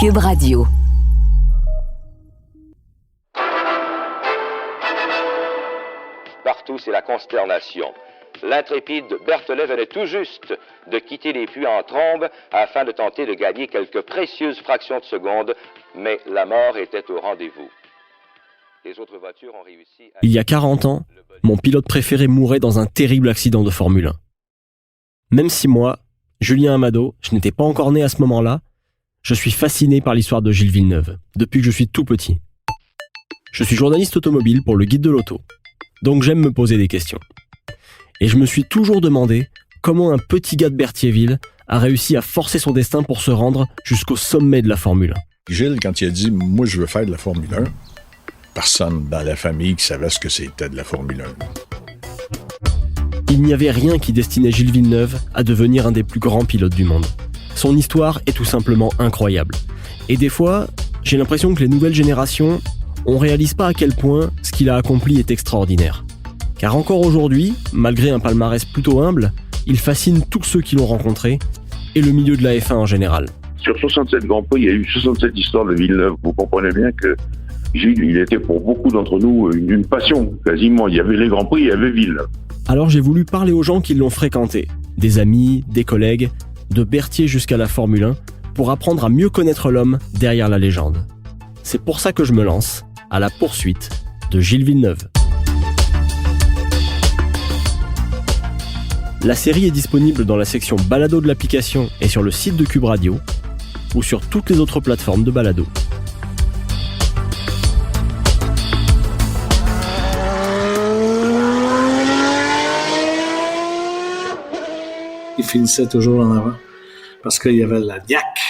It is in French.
Cube Radio. Partout, c'est la consternation. L'intrépide Berthollet venait tout juste de quitter les puits en trombe afin de tenter de gagner quelques précieuses fractions de seconde, mais la mort était au rendez-vous. Les autres voitures ont réussi à... Il y a 40 ans, mon pilote préféré mourait dans un terrible accident de Formule 1. Même si moi, Julien Amado, je n'étais pas encore né à ce moment-là, je suis fasciné par l'histoire de Gilles Villeneuve, depuis que je suis tout petit. Je suis journaliste automobile pour le Guide de l'Auto, donc j'aime me poser des questions. Et je me suis toujours demandé comment un petit gars de Berthierville a réussi à forcer son destin pour se rendre jusqu'au sommet de la Formule 1. Gilles, quand il a dit « moi je veux faire de la Formule 1 », personne dans la famille qui savait ce que c'était de la Formule 1. Il n'y avait rien qui destinait Gilles Villeneuve à devenir un des plus grands pilotes du monde. Son histoire est tout simplement incroyable. Et des fois, j'ai l'impression que les nouvelles générations, on réalise pas à quel point ce qu'il a accompli est extraordinaire. Car encore aujourd'hui, malgré un palmarès plutôt humble, il fascine tous ceux qui l'ont rencontré et le milieu de la F1 en général. Sur 67 Grands Prix, il y a eu 67 histoires de Villeneuve. Vous comprenez bien que Gilles, il était pour beaucoup d'entre nous une passion, quasiment. Il y avait les Grands Prix, il y avait Villeneuve. Alors j'ai voulu parler aux gens qui l'ont fréquenté, des amis, des collègues, de Berthier jusqu'à la Formule 1, pour apprendre à mieux connaître l'homme derrière la légende. C'est pour ça que je me lance à la poursuite de Gilles Villeneuve. La série est disponible dans la section balado de l'application et sur le site de Cube Radio ou sur toutes les autres plateformes de balado. Il finissait toujours en avant parce qu'il y avait la niaque.